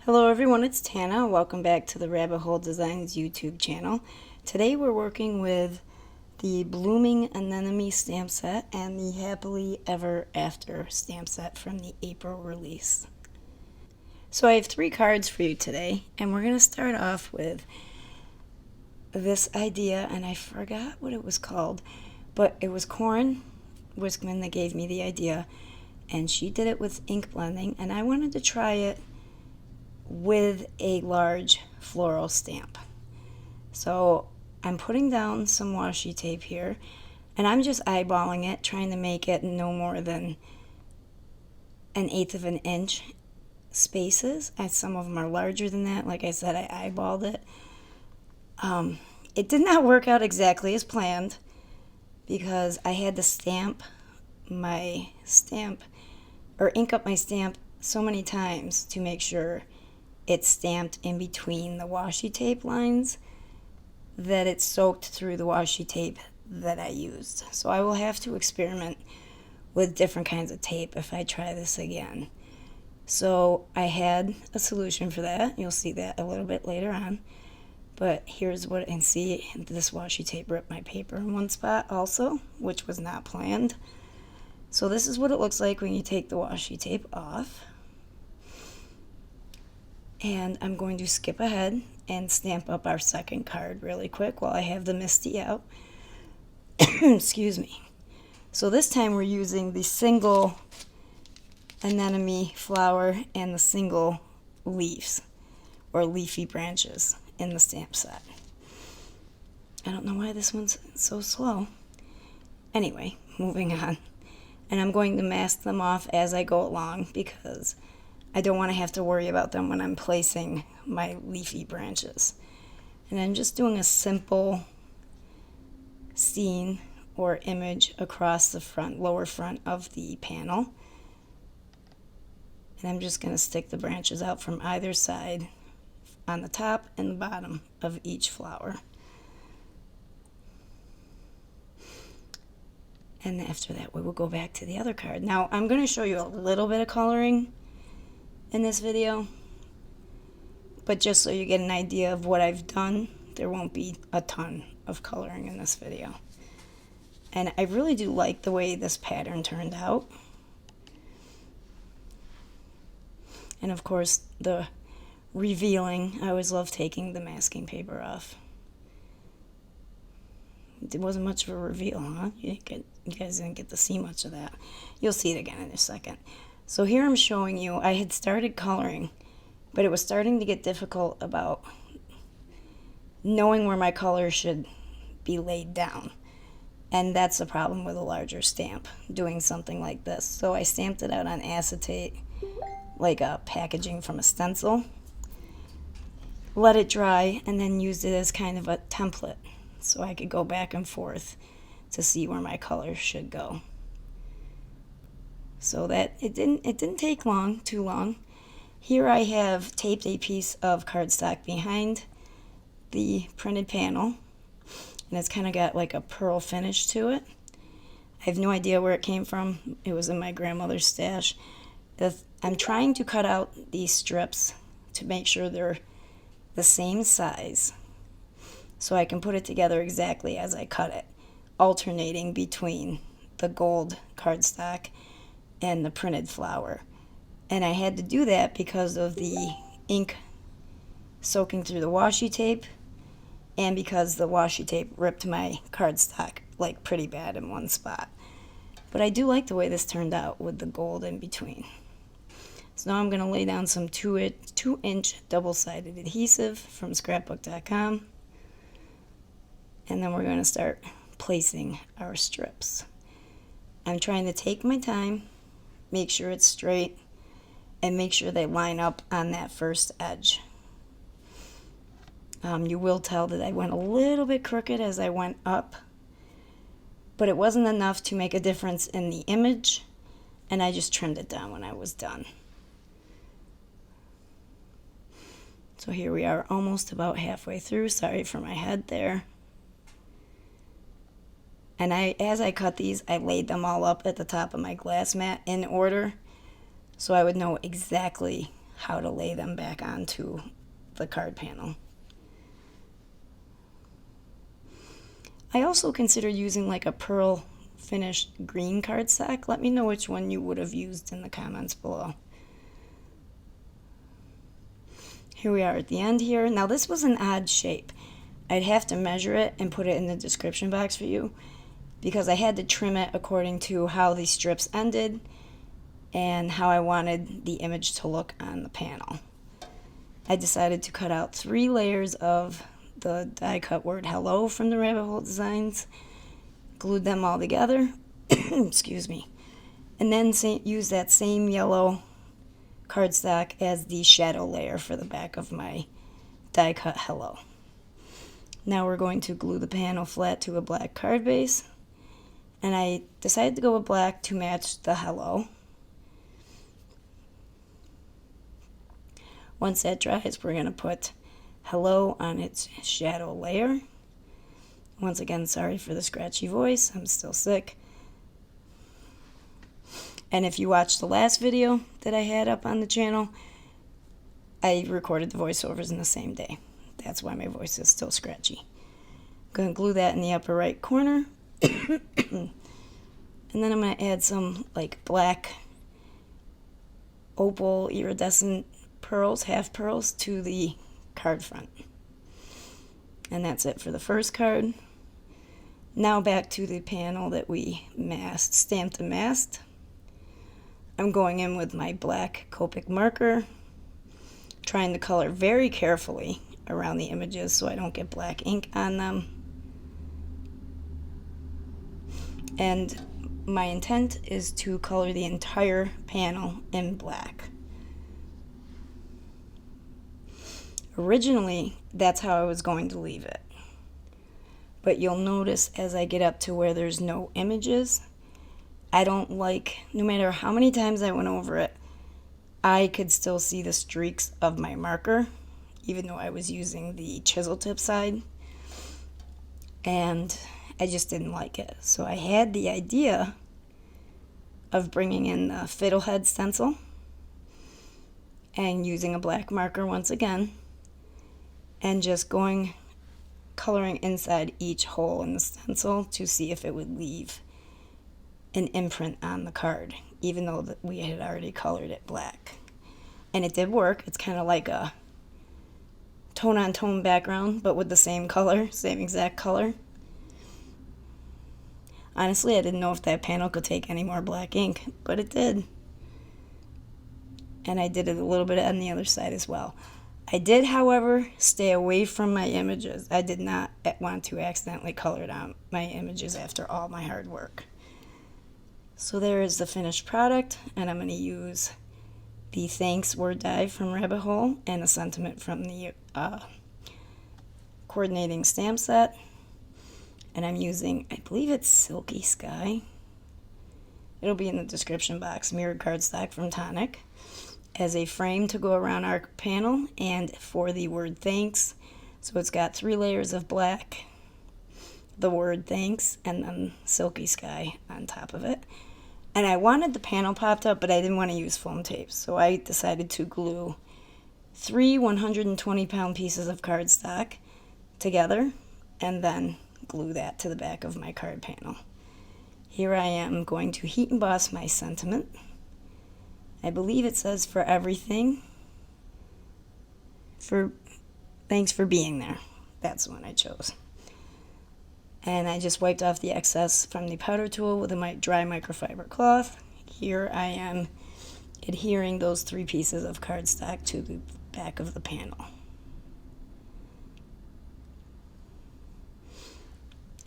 Hello everyone, it's Tana. Welcome back to the Rabbit Hole Designs YouTube channel. Today we're working with the Blooming Anemone stamp set and the Happily Ever After stamp set from the April release. So I have 3 cards for you today, and we're going to start off with this idea, and I forgot what it was called, but it was Corin Wiskman that gave me the idea, and she did it with ink blending, and I wanted to try it with a large floral stamp. So I'm putting down some washi tape here, and I'm just eyeballing it, trying to make it no more than 1/8 of an inch spaces. Some of them are larger than that. Like I said, I eyeballed it. It did not work out exactly as planned because I had to stamp my stamp or ink up my stamp so many times to make sure it's stamped in between the washi tape lines that it soaked through the washi tape that I used. So I will have to experiment with different kinds of tape if I try this again. So I had a solution for that. You'll see that a little bit later on. But here's what, and see, this washi tape ripped my paper in one spot also, which was not planned. So this is what it looks like when you take the washi tape off. And I'm going to skip ahead and stamp up our second card really quick while I have the Misty out. Excuse me. So this time we're using the single anemone flower and the single leaves or leafy branches in the stamp set. I don't know why this one's so slow. Anyway, moving on. And I'm going to mask them off as I go along because I don't want to have to worry about them when I'm placing my leafy branches. And I'm just doing a simple scene or image across the front, lower front of the panel. And I'm just going to stick the branches out from either side on the top and the bottom of each flower. And after that, we will go back to the other card. Now, I'm going to show you a little bit of coloring in this video, but just so you get an idea of what I've done, there won't be a ton of coloring in this video. And I really do like the way this pattern turned out. And of course, the revealing, I always love taking the masking paper off. It wasn't much of a reveal, huh? You guys didn't get to see much of that. You'll see it again in a second. So here I'm showing you, I had started coloring, but it was starting to get difficult about knowing where my color should be laid down. And that's the problem with a larger stamp, doing something like this. So I stamped it out on acetate, like a packaging from a stencil, let it dry, and then used it as kind of a template so I could go back and forth to see where my color should go. So that it didn't take too long. Here I have taped a piece of cardstock behind the printed panel, and it's kind of got like a pearl finish to it. I have no idea where it came from. It was in my grandmother's stash. I'm trying to cut out these strips to make sure they're the same size so I can put it together exactly as I cut it, alternating between the gold cardstock and the printed flower. And I had to do that because of the ink soaking through the washi tape and because the washi tape ripped my cardstock like pretty bad in one spot. But I do like the way this turned out with the gold in between. So now I'm going to lay down some 2-inch double-sided adhesive from scrapbook.com, and then we're going to start placing our strips. I'm trying to take my time, make sure it's straight, and make sure they line up on that first edge. You will tell that I went a little bit crooked as I went up, but it wasn't enough to make a difference in the image, and I just trimmed it down when I was done. So here we are, almost about halfway through. Sorry for my head there. And as I cut these, I laid them all up at the top of my glass mat in order so I would know exactly how to lay them back onto the card panel. I also considered using like a pearl finished green cardstock. Let me know which one you would have used in the comments below. Here we are at the end here. Now this was an odd shape. I'd have to measure it and put it in the description box for you because I had to trim it according to how the strips ended and how I wanted the image to look on the panel. I decided to cut out 3 layers of the die cut word hello from the rabbit hole designs, glued them all together, excuse me, and then use that same yellow cardstock as the shadow layer for the back of my die cut hello. Now we're going to glue the panel flat to a black card base, and I decided to go with black to match the hello. Once that dries, we're going to put hello on its shadow layer. Once again, sorry for the scratchy voice, I'm still sick. And if you watched the last video that I had up on the channel, I recorded the voiceovers in the same day. That's why my voice is still scratchy. I'm going to glue that in the upper right corner. And then I'm going to add some like black opal iridescent pearls, half pearls, to the card front. And that's it for the first card. Now back to the panel that we stamped and masked. I'm going in with my black Copic marker, trying to color very carefully around the images so I don't get black ink on them. And my intent is to color the entire panel in black. Originally, that's how I was going to leave it. But you'll notice as I get up to where there's no images, I don't like, no matter how many times I went over it, I could still see the streaks of my marker, even though I was using the chisel tip side. And I just didn't like it. So I had the idea of bringing in the fiddlehead stencil and using a black marker once again and just coloring inside each hole in the stencil to see if it would leave an imprint on the card, even though we had already colored it black. And it did work. It's kind of like a tone-on-tone background, but with the same color, same exact color. Honestly, I didn't know if that panel could take any more black ink, but it did. And I did it a little bit on the other side as well. I did, however, stay away from my images. I did not want to accidentally color down my images after all my hard work. So there is the finished product, and I'm going to use the thanks word die from Rabbit Hole and a sentiment from the coordinating stamp set. And I'm using, I believe it's Silky Sky. It'll be in the description box, mirrored cardstock from Tonic, as a frame to go around our panel and for the word thanks. So it's got 3 layers of black, the word thanks, and then Silky Sky on top of it. And I wanted the panel popped up, but I didn't want to use foam tape. So I decided to glue 3 120-pound pieces of cardstock together and then glue that to the back of my card panel. Here I am going to heat emboss my sentiment. I believe it says for everything. Thanks for being there. That's the one I chose. And I just wiped off the excess from the powder tool with a dry microfiber cloth. Here I am adhering those 3 pieces of cardstock to the back of the panel.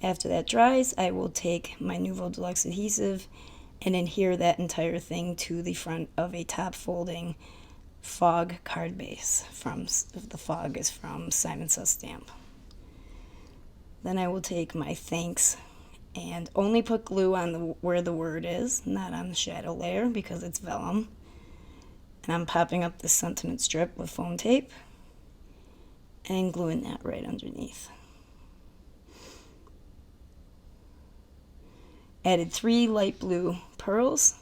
After that dries, I will take my Nouveau Deluxe adhesive and adhere that entire thing to the front of a top folding fog card base. The fog is from Simon Says Stamp. Then I will take my thanks and only put glue on where the word is, not on the shadow layer because it's vellum. And I'm popping up the sentiment strip with foam tape and gluing that right underneath. Added 3 light blue pearls,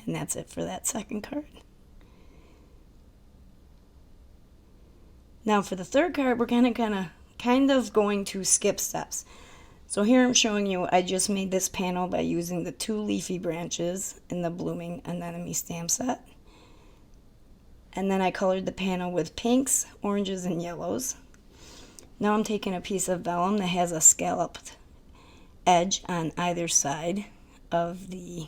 and that's it for that second card. Now for the third card, we're kind of going to skip steps. So here I'm showing you, I just made this panel by using the 2 leafy branches in the Blooming Anemone stamp set. And then I colored the panel with pinks, oranges, and yellows. Now I'm taking a piece of vellum that has a scalloped edge on either side of the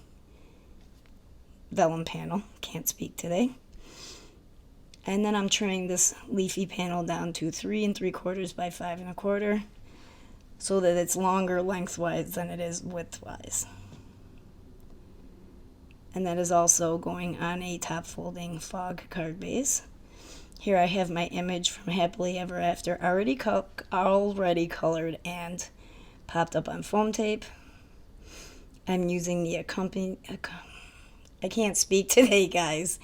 vellum panel. Can't speak today. And then I'm trimming this leafy panel down to 3 3/4 by 5 1/4 so that it's longer lengthwise than it is widthwise. And that is also going on a top folding fog card base. Here I have my image from Happily Ever After already colored and popped up on foam tape. I'm using the I can't speak today, guys.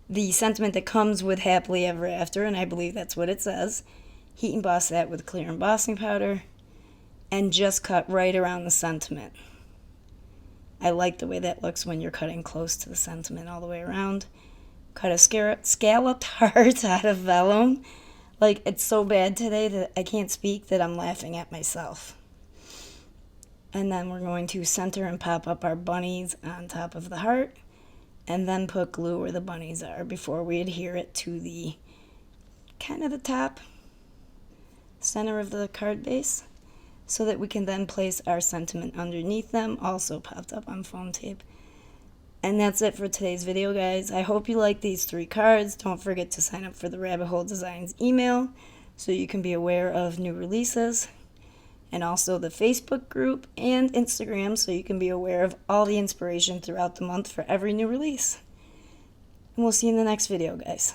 The sentiment that comes with Happily Ever After, and I believe that's what it says. Heat emboss that with clear embossing powder and just cut right around the sentiment. I like the way that looks when you're cutting close to the sentiment all the way around. Cut a scalloped heart out of vellum. Like, it's so bad today that I can't speak that I'm laughing at myself. And then we're going to center and pop up our bunnies on top of the heart, and then put glue where the bunnies are before we adhere it to the kind of the top center of the card base, so that we can then place our sentiment underneath them, also popped up on foam tape. And that's it for today's video, guys. I hope you like these 3 cards. Don't forget to sign up for the Rabbit Hole Designs email so you can be aware of new releases, and also the Facebook group and Instagram so you can be aware of all the inspiration throughout the month for every new release. And we'll see you in the next video, guys.